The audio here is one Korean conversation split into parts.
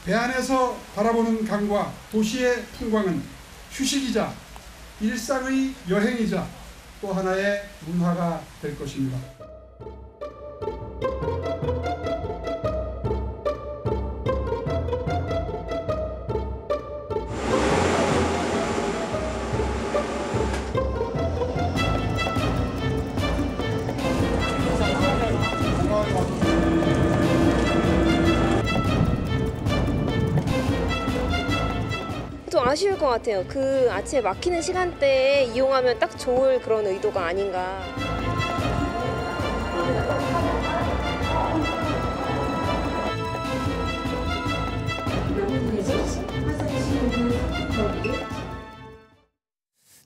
배 안에서 바라보는 강과 도시의 풍광은 휴식이자 일상의 여행이자 또 하나의 문화가 될 것입니다. 좀 아쉬울 것 같아요. 그 아침에 막히는 시간대에 이용하면 딱 좋을 그런 의도가 아닌가.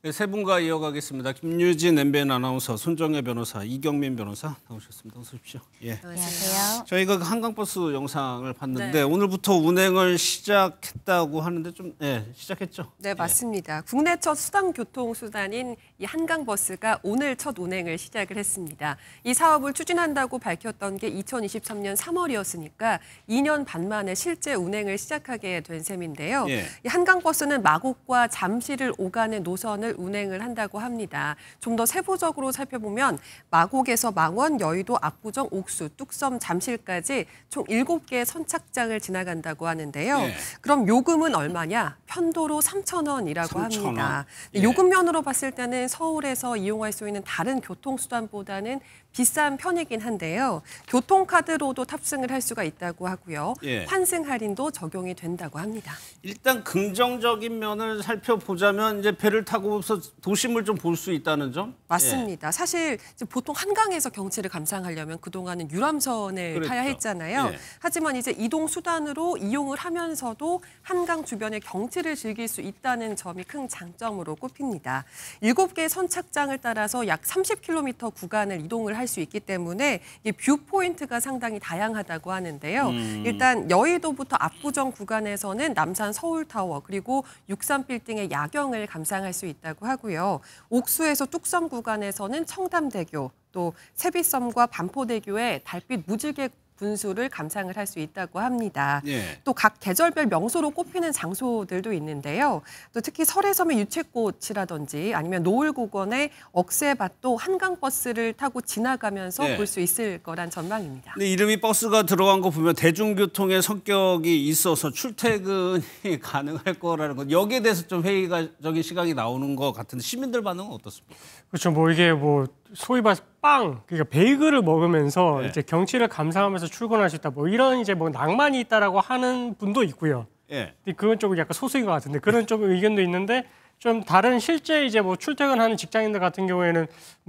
네, 세 분과 이어가겠습니다. 김유진 MBN 아나운서, 손정혜 변호사, 이경민 변호사 나오셨습니다. 어서 오십시오. 예. 안녕하세요. 저희가 한강버스 영상을 봤는데 네. 오늘부터 운행을 시작했다고 하는데 좀 시작했죠? 네, 맞습니다. 국내 첫 수단 교통수단인 이 한강버스가 오늘 첫 운행을 시작을 했습니다. 이 사업을 추진한다고 밝혔던 게 2023년 3월이었으니까 2년 반 만에 실제 운행을 시작하게 된 셈인데요. 예. 이 한강버스는 마곡과 잠실을 오가는 노선을 운행을 한다고 합니다. 좀 더 세부적으로 살펴보면 마곡에서 망원, 여의도, 압구정, 옥수, 뚝섬, 잠실까지 총 7개의 선착장을 지나간다고 하는데요. 예. 그럼 요금은 얼마냐? 편도로 3,000원이라고 3,000원. 합니다. 예. 요금면으로 봤을 때는 서울에서 이용할 수 있는 다른 교통수단보다는 비싼 편이긴 한데요. 교통카드로도 탑승을 할 수가 있다고 하고요. 예. 환승 할인도 적용이 된다고 합니다. 일단 긍정적인 면을 살펴보자면 이제 배를 타고서 도심을 좀 볼 수 있다는 점? 맞습니다. 사실 이제 보통 한강에서 경치를 감상하려면 그동안은 유람선을 그랬죠. 타야 했잖아요. 예. 하지만 이제 이동 수단으로 이용을 하면서도 한강 주변의 경치를 즐길 수 있다는 점이 큰 장점으로 꼽힙니다. 7개의 선착장을 따라서 약 30km 구간을 이동을 할 수 있기 때문에 이 뷰 포인트가 상당히 다양하다고 하는데요. 일단 여의도부터 압구정 구간에서는 남산 서울타워 그리고 63빌딩의 야경을 감상할 수 있다고 하고요. 옥수에서 뚝섬 구간에서는 청담대교, 또 세빛섬과 반포대교의 달빛 무지개 분수를 감상을 할 수 있다고 합니다. 예. 또 각 계절별 명소로 꼽히는 장소들도 있는데요. 또 특히 설해섬의 유채꽃이라든지 아니면 노을공원의 억새밭도 한강버스를 타고 지나가면서 네. 볼 수 있을 거란 전망입니다. 근데 이름이 버스가 들어간 거 보면 대중교통의 성격이 있어서 출퇴근이 가능할 거라는 건 여기에 대해서 좀 회의적인 시각이 나오는 것 같은데 시민들 반응은 어떻습니까? 그렇죠. 이게 소위 말해서 그러니까 베이글을 먹으면서 네. 이제 경치를 감상하면서 출근할 수 있다. 이런 이제 낭만이 있다라고 하는 분도 있고요. 예. 근데 그건 좀 약간 소수인 것 같은데 그런 좀 의견도 있는데 좀 다른 실제 이제 출퇴근하는 직장인들 같은 경우에는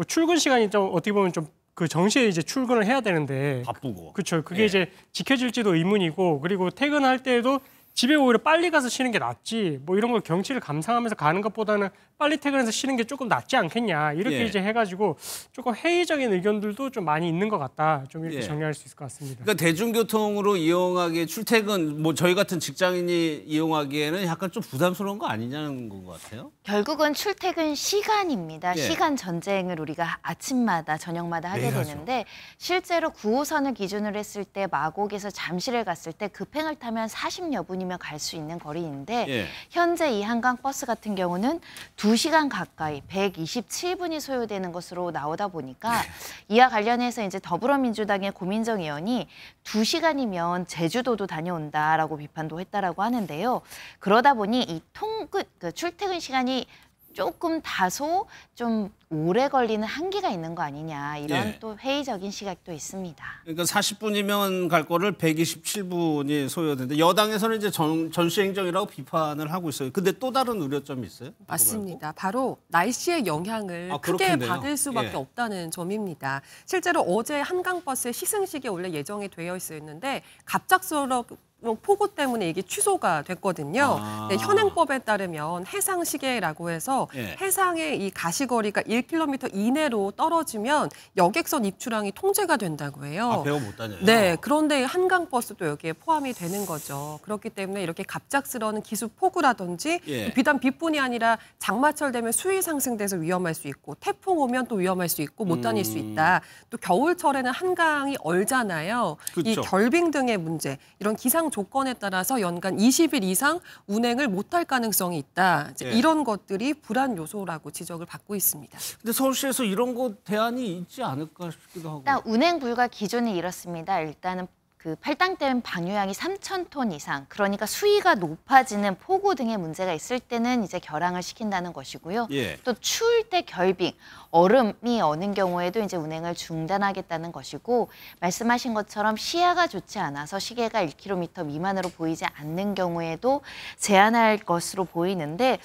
출근 시간이 좀 어떻게 보면 좀 그 정시에 이제 출근을 해야 되는데 바쁘고. 그렇죠. 그게 예. 이제 지켜질지도 의문이고 그리고 퇴근할 때에도 집에 오히려 빨리 가서 쉬는 게 낫지 이런 걸 경치를 감상하면서 가는 것보다는 빨리 퇴근해서 쉬는 게 조금 낫지 않겠냐 이렇게 예. 이제 해가지고 조금 회의적인 의견들도 좀 많이 있는 것 같다 좀 이렇게 예. 정리할 수 있을 것 같습니다. 그러니까 대중교통으로 이용하기에 출퇴근 저희 같은 직장인이 이용하기에는 약간 좀 부담스러운 거 아니냐는 것 같아요. 결국은 출퇴근 시간입니다. 예. 시간 전쟁을 우리가 아침마다 저녁마다 하게 매일 하죠. 되는데 실제로 9호선을 기준으로 했을 때 마곡에서 잠실을 갔을 때 급행을 타면 40여 분이면 갈 수 있는 거리인데 예. 현재 이 한강버스 같은 경우는 2시간 가까이 127분이 소요되는 것으로 나오다 보니까 이와 관련해서 이제 더불어민주당의 고민정 의원이 2시간이면 제주도도 다녀온다라고 비판도 했다라고 하는데요. 그러다 보니 이 출퇴근 시간이 조금 다소 좀 오래 걸리는 한계가 있는 거 아니냐 이런 예. 또 회의적인 시각도 있습니다. 그러니까 40분이면 갈 거를 127분이 소요되는데 여당에서는 이제 전시행정이라고 비판을 하고 있어요. 근데 또 다른 우려점이 있어요? 맞습니다. 바로 날씨의 영향을 크게 그렇겠네요. 받을 수밖에 예. 없다는 점입니다. 실제로 어제 한강버스의 시승식이 원래 예정이 되어 있었는데 갑작스럽게 폭우 때문에 이게 취소가 됐거든요. 네, 현행법에 따르면 해상 시계라고 해서 예. 해상의 이 가시거리가 1km 이내로 떨어지면 여객선 입출항이 통제가 된다고 해요. 배가 못 다녀요. 네, 그런데 한강버스도 여기에 포함이 되는 거죠. 그렇기 때문에 이렇게 갑작스러운 기습 폭우라든지 예. 비단 비뿐이 아니라 장마철 되면 수위 상승돼서 위험할 수 있고 태풍 오면 또 위험할 수 있고 못 다닐 수 있다. 또 겨울철에는 한강이 얼잖아요. 이 그쵸. 결빙 등의 문제, 이런 기상 조건에 따라서 연간 20일 이상 운행을 못할 가능성이 있다. 이제 예. 이런 것들이 불안 요소라고 지적을 받고 있습니다. 근데 서울시에서 이런 거 대안이 있지 않을까 싶기도 하고. 일단 운행 불가 기준이 이렇습니다. 일단은 그 팔당댐 방류량이 3,000톤 이상, 그러니까 수위가 높아지는 폭우 등의 문제가 있을 때는 이제 결항을 시킨다는 것이고요. 예. 또 추울 때 결빙, 얼음이 어는 경우에도 이제 운행을 중단하겠다는 것이고, 말씀하신 것처럼 시야가 좋지 않아서 시계가 1km 미만으로 보이지 않는 경우에도 제한할 것으로 보이는데,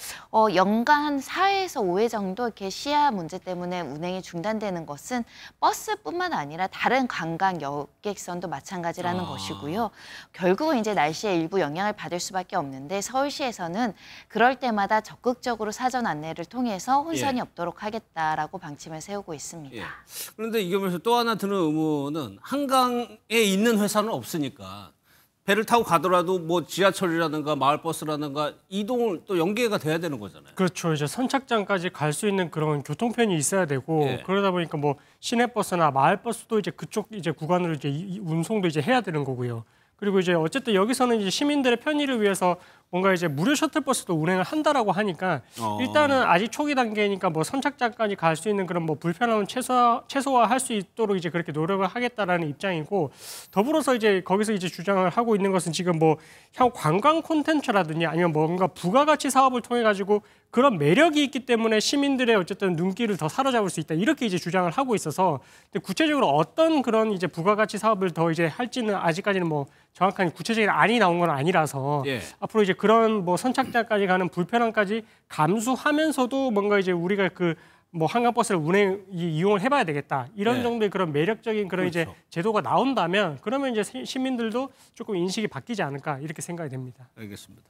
연간 한 4회에서 5회 정도 이렇게 시야 문제 때문에 운행이 중단되는 것은 버스뿐만 아니라 다른 관광 여객선도 마찬가지라는 것이고요. 결국은 이제 날씨에 일부 영향을 받을 수밖에 없는데, 서울시에서는 그럴 때마다 적극적으로 사전 안내를 통해서 혼선이 예. 없도록 하겠다라고 방침을 세우고 있습니다. 예. 그런데 이거면서 또 하나 드는 의문은 한강에 있는 회사는 없으니까 배를 타고 가더라도 뭐 지하철이라든가 마을버스라든가 이동을 또 연계가 돼야 되는 거잖아요. 그렇죠. 이제 선착장까지 갈 수 있는 그런 교통편이 있어야 되고 예. 그러다 보니까 뭐 시내버스나 마을버스도 이제 그쪽 이제 구간으로 이제 운송도 이제 해야 되는 거고요. 그리고 이제 어쨌든 여기서는 이제 시민들의 편의를 위해서 뭔가 이제 무료 셔틀버스도 운행을 한다라고 하니까 일단은 아직 초기 단계니까 뭐 선착장까지 갈 수 있는 그런 뭐 불편함은 최소화할 수 있도록 이제 그렇게 노력을 하겠다라는 입장이고, 더불어서 이제 거기서 이제 주장을 하고 있는 것은 지금 뭐 향후 관광 콘텐츠라든지 아니면 뭔가 부가가치 사업을 통해 가지고 그런 매력이 있기 때문에 시민들의 어쨌든 눈길을 더 사로잡을 수 있다, 이렇게 이제 주장을 하고 있어서, 근데 구체적으로 어떤 그런 이제 부가가치 사업을 더 이제 할지는 아직까지는 뭐 정확한 구체적인 안이 나온 건 아니라서 예. 앞으로 이제 그런 뭐 선착장까지 가는 불편함까지 감수하면서도 뭔가 이제 우리가 그 뭐 한강버스를 이용을 해봐야 되겠다, 이런 네. 정도의 그런 매력적인 그런 그렇죠. 이제 제도가 나온다면, 그러면 이제 시민들도 조금 인식이 바뀌지 않을까, 이렇게 생각이 됩니다. 알겠습니다.